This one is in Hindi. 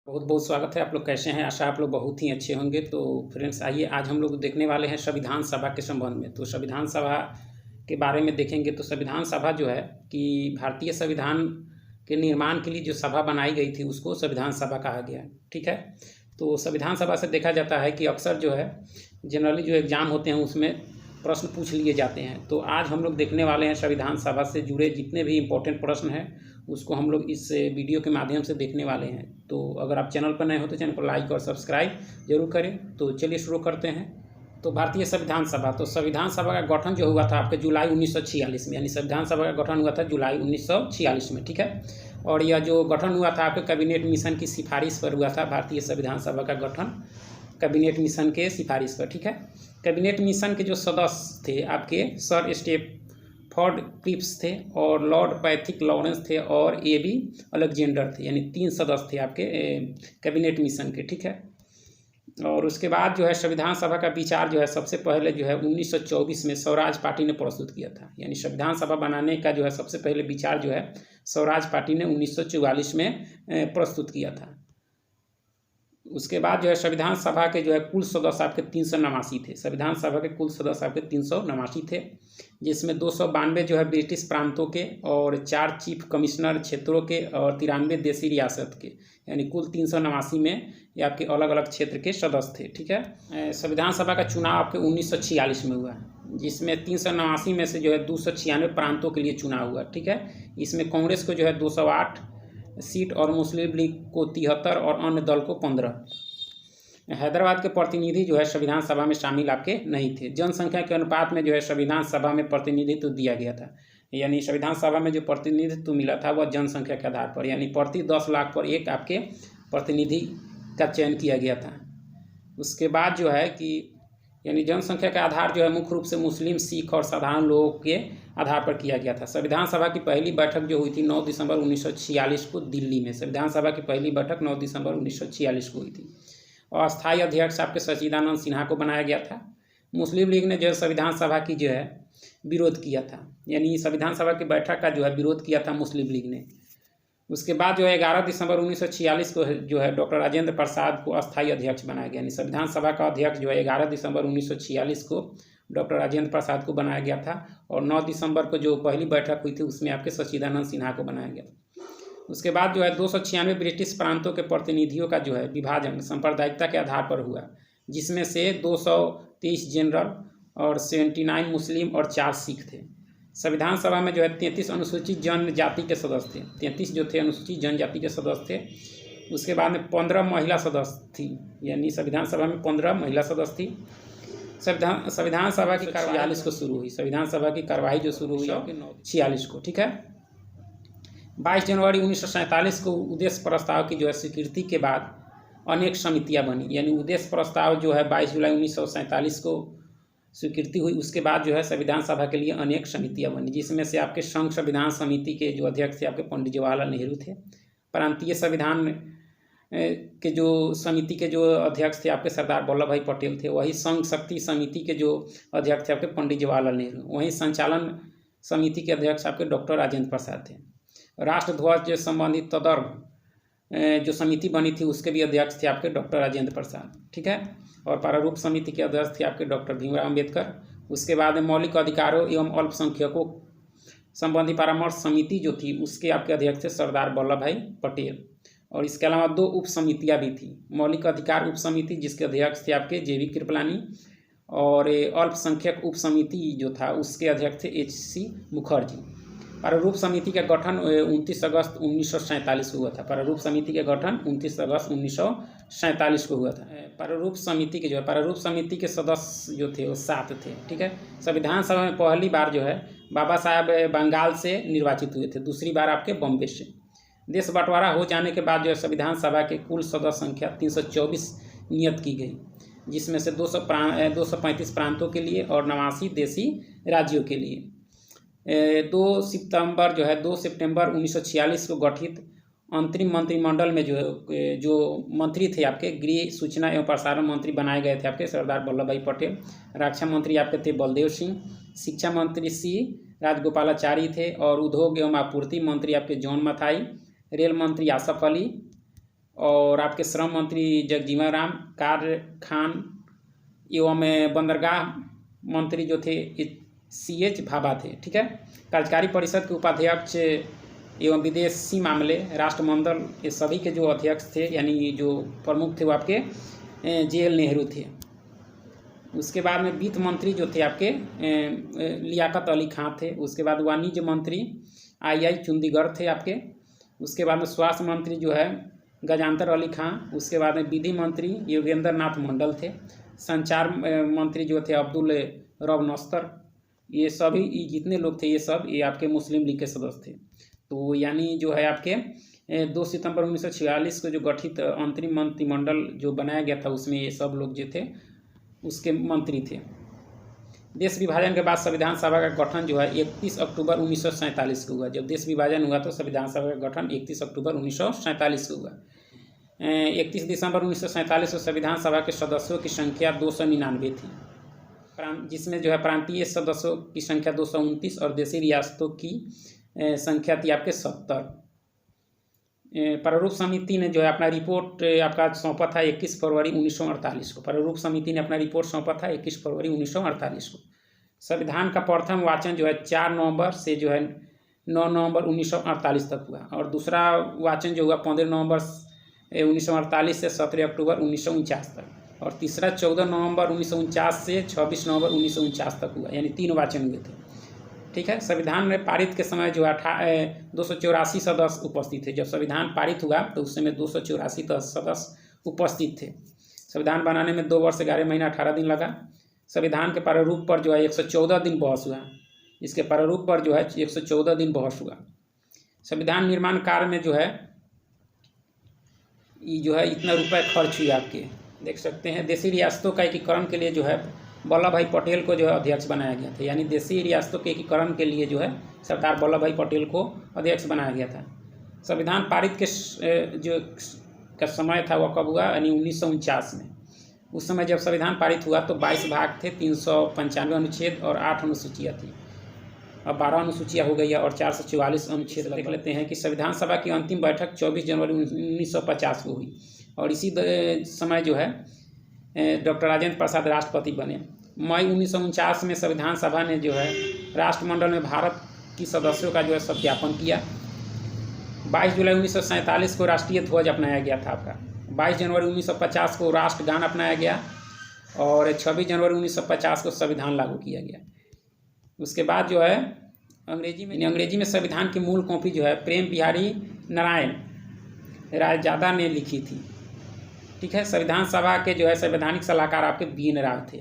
बहुत बहुत स्वागत है। आप लोग कैसे हैं? आशा आप लोग बहुत ही अच्छे होंगे। तो फ्रेंड्स, आइए आज हम लोग देखने वाले हैं संविधान सभा के संबंध में। तो संविधान सभा के बारे में देखेंगे। तो संविधान सभा जो है कि भारतीय संविधान के निर्माण के लिए जो सभा बनाई गई थी उसको संविधान सभा कहा गया है। ठीक है। तो संविधान सभा से देखा जाता है कि अक्सर जो है जनरली जो एग्ज़ाम होते हैं उसमें प्रश्न पूछ लिए जाते हैं। तो आज हम लोग देखने वाले हैं संविधान सभा से जुड़े जितने भी इम्पोर्टेंट प्रश्न हैं उसको हम लोग इस वीडियो के माध्यम से देखने वाले हैं। तो अगर आप चैनल पर नए हो तो चैनल को लाइक और सब्सक्राइब जरूर करें। तो चलिए शुरू करते हैं। तो भारतीय संविधान सभा, तो संविधान सभा का गठन जो हुआ था आपके जुलाई 1946 में, यानी संविधान सभा का गठन हुआ था जुलाई 1946 में। ठीक है। और यह जो गठन हुआ था आपके कैबिनेट मिशन की सिफारिश पर हुआ था। भारतीय संविधान सभा का गठन कैबिनेट मिशन के सिफारिश पर। ठीक है। कैबिनेट मिशन के जो सदस्य थे आपके सर स्टेफर्ड क्रिप्स थे और लॉर्ड पैथिक लॉरेंस थे और ए.बी. अलेक्जेंडर थे, यानी 3 सदस्य थे आपके कैबिनेट मिशन के। ठीक है। और उसके बाद जो है संविधान सभा का विचार जो है सबसे पहले जो है 1924 में स्वराज पार्टी ने प्रस्तुत किया था। यानी संविधान सभा बनाने का जो है सबसे पहले विचार जो है स्वराज पार्टी ने 1944 में प्रस्तुत किया था। उसके बाद जो है संविधान सभा के जो है कुल सदस्य आपके 389 थे। संविधान सभा के कुल सदस्य आपके 389 थे, जिसमें 292 जो है ब्रिटिश प्रांतों के और 4 चीफ कमिश्नर क्षेत्रों के और 93 देसी रियासत के, यानी कुल 389 में ये आपके अलग अलग क्षेत्र के सदस्य थे। ठीक है। संविधान सभा का चुनाव आपके 1946 में हुआ, जिसमें 389 में से जो है 296 प्रांतों के लिए चुनाव हुआ। ठीक है। इसमें कांग्रेस को जो है 208 सीट और मुस्लिम लीग को 73 और अन्य दल को 15। हैदराबाद के प्रतिनिधि जो है संविधान सभा में शामिल आपके नहीं थे। जनसंख्या के अनुपात में जो है संविधान सभा में प्रतिनिधित्व दिया गया था। यानी संविधान सभा में जो प्रतिनिधित्व मिला था वह जनसंख्या के आधार पर, यानी प्रति 10 लाख पर एक आपके प्रतिनिधि का चयन किया गया था। उसके बाद जो है कि यानी जनसंख्या का आधार जो है मुख्य रूप से मुस्लिम, सिख और साधारण लोगों के आधार पर किया गया था। संविधान सभा की पहली बैठक जो हुई थी 9 दिसंबर 1946 को दिल्ली में। संविधान सभा की पहली बैठक 9 दिसंबर 1946 को हुई थी और अस्थायी अध्यक्ष आपके सच्चिदानंद सिन्हा को बनाया गया था। मुस्लिम लीग ने जो है संविधान सभा की जो है विरोध किया था, यानी संविधान सभा की बैठक का जो है विरोध किया था मुस्लिम लीग ने। उसके बाद जो है 11 दिसंबर 1946 को जो है डॉक्टर राजेंद्र प्रसाद को अस्थायी अध्यक्ष बनाया गया। यानी संविधान सभा का अध्यक्ष जो है 11 दिसंबर 1946 को डॉक्टर राजेंद्र प्रसाद को बनाया गया था और 9 दिसंबर को जो पहली बैठक हुई थी उसमें आपके सच्चिदानंद सिन्हा को बनाया गया था। उसके बाद जो है 296 ब्रिटिश प्रांतों के प्रतिनिधियों का जो है विभाजन सांप्रदायिकता के आधार पर हुआ, जिसमें से 223 जनरल और 79 मुस्लिम और 4 सिख थे। संविधान सभा में जो है 33 अनुसूचित जनजाति के सदस्य थे। 33 जो थे अनुसूचित जनजाति के सदस्य थे। उसके बाद में 15 महिला सदस्य थी, यानी संविधान सभा में 15 महिला सदस्य थी। संविधान सभा की कार्यवाही 46 को शुरू हुई। संविधान सभा की कार्यवाही जो शुरू हुई 46 को। ठीक है। 22 जनवरी 1947 को उद्देश्य प्रस्ताव की जो है स्वीकृति के बाद अनेक समितियां बनी। यानी उद्देश्य प्रस्ताव जो है 22 जुलाई 1947 को स्वीकृति हुई। उसके बाद जो है संविधान सभा के लिए अनेक समितियां बनी, जिसमें से आपके संघ संविधान समिति के जो अध्यक्ष थे आपके पंडित जवाहरलाल नेहरू थे। प्रांतीय संविधान के जो समिति के जो अध्यक्ष थे आपके सरदार वल्लभ भाई पटेल थे। वही संघ शक्ति समिति के जो अध्यक्ष थे आपके पंडित जवाहरलाल नेहरू। वहीं संचालन समिति के अध्यक्ष आपके डॉक्टर राजेंद्र प्रसाद थे। राष्ट्र ध्वज संबंधी तदर्भ जो समिति बनी थी उसके भी अध्यक्ष थे आपके डॉक्टर राजेंद्र प्रसाद। ठीक है। और प्रारूप समिति के अध्यक्ष थे आपके डॉक्टर भीमराव अम्बेडकर। उसके बाद में मौलिक अधिकारों एवं अल्पसंख्यकों संबंधी परामर्श समिति जो थी उसके आपके अध्यक्ष थे सरदार वल्लभ भाई पटेल। और इसके अलावा 2 उप समितियाँ भी थी। मौलिक अधिकार उप समिति जिसके अध्यक्ष थे आपके जे.बी. कृपलानी, और अल्पसंख्यक उप समिति जो था उसके अध्यक्ष थे H.C. मुखर्जी। प्रारूप समिति का गठन 29 अगस्त 1947 को हुआ था। प्रारूप समिति का गठन 29 अगस्त 1947 को हुआ था। प्रारूप समिति के जो है प्रारूप समिति के सदस्य जो थे वो 7 थे। ठीक है। संविधान सभा में पहली बार जो है बाबा साहब बंगाल से निर्वाचित हुए थे, दूसरी बार आपके बॉम्बे से। देश बंटवारा हो जाने के बाद जो है संविधान सभा के कुल सदस्य संख्या 324 नियत की गई, जिसमें से 235 प्रांतों के लिए और 89 देसी राज्यों के लिए। 2 सितंबर 1946 को गठित अंतरिम मंत्रिमंडल में जो मंत्री थे आपके गृह, सूचना एवं प्रसारण मंत्री बनाए गए थे आपके सरदार वल्लभ भाई पटेल। रक्षा मंत्री आपके थे बलदेव सिंह। शिक्षा मंत्री सी राजगोपालाचारी थे और उद्योग एवं आपूर्ति मंत्री आपके जॉन मथाई। रेल मंत्री आसफ अली और आपके श्रम मंत्री जगजीवन राम, कार्य खान एवं बंदरगाह मंत्री जो थे CH भाभा थे। ठीक है, कार्यकारी परिषद के उपाध्यक्ष एवं विदेशी मामले राष्ट्रमंडल, ये सभी के जो अध्यक्ष थे यानी जो प्रमुख थे वो आपके JL नेहरू थे। उसके बाद में वित्त मंत्री जो थे आपके लियाकत अली खां थे। उसके बाद वाणिज्य मंत्री II चुंदीगढ़ थे आपके। उसके बाद में स्वास्थ्य मंत्री जो है गजानतर अली खां। उसके बाद में विधि मंत्री योगेंद्र नाथ मंडल थे। संचार मंत्री जो थे अब्दुल रब नस्तर। ये सभी जितने लोग थे ये सब ये आपके मुस्लिम लीग के सदस्य थे। तो यानी जो है आपके 2 सितंबर 1946 को जो गठित अंतरिम मंत्रिमंडल जो बनाया गया था उसमें ये सब लोग जो थे उसके मंत्री थे। देश विभाजन के बाद संविधान सभा का गठन जो है 31 अक्टूबर 1947 को हुआ। जब देश विभाजन हुआ तो संविधान सभा का गठन 31 अक्टूबर 1947 को हुआ। 31 दिसंबर 1947 को संविधान सभा के सदस्यों की संख्या 299 थी, जिसमें जो है प्रांतीय सदस्यों की संख्या 229 और देशी रियासतों की संख्या थी आपके 70। प्रारूप समिति ने जो है अपना रिपोर्ट आपका सौंपा था 21 फरवरी 1948 को। प्रारूप समिति ने अपना रिपोर्ट सौंपा था 21 फरवरी 1948 को। संविधान का प्रथम वाचन जो है 4 नवंबर से जो है 9 नवंबर 1948 तक हुआ और दूसरा वाचन जो हुआ 15 नवंबर 1948 से 17 अक्टूबर 1949 तक और तीसरा 14 नवंबर 1949 से 26 नवंबर 1949 तक हुआ, यानी 3 वाचन हुए थे। ठीक है, संविधान में पारित के समय जो 284 सदस्य उपस्थित थे। जब संविधान पारित हुआ तो उस समय 284 सदस्य उपस्थित थे। संविधान बनाने में 2 वर्ष 11 महीना 18 दिन लगा। संविधान के प्रारूप पर जो है 114 दिन बहस हुआ। इसके प्रारूप पर जो है 114 दिन बहस हुआ। संविधान निर्माण कार्य में जो है इतना रुपए खर्च हुए आपके देख सकते हैं। देशी रियासतों का एकीकरण के लिए जो है वल्लभ भाई पटेल को जो है अध्यक्ष बनाया गया था, यानी देशी रियासतों के एकीकरण के लिए जो है सरदार वल्लभ भाई पटेल को अध्यक्ष बनाया गया था। संविधान पारित के जो का समय था वह कब हुआ, यानी 1949 में। उस समय जब संविधान पारित हुआ तो 22 भाग थे, 395 अनुच्छेद और 8 अनुसूचियाँ थी। अब 12 अनुसूचियाँ हो गई है और 444 अनुच्छेद देख लेते हैं कि संविधान सभा की अंतिम बैठक 24 जनवरी 1950 को हुई और इसी समय जो है डॉक्टर राजेंद्र प्रसाद राष्ट्रपति बने। मई 1949 में संविधान सभा ने जो है राष्ट्रमंडल में भारत की सदस्यों का जो है सत्यापन किया। 22 जुलाई 1947 को राष्ट्रीय ध्वज अपनाया गया था आपका। 22 जनवरी 1950 को राष्ट्रगान अपनाया गया और 26 जनवरी 1950 को संविधान लागू किया गया। उसके बाद जो है अंग्रेजी में संविधान की मूल कॉपी जो है प्रेम बिहारी नारायण रायजादा ने लिखी थी। ठीक है, संविधान सभा के जो है संवैधानिक सलाहकार आपके BN राव थे।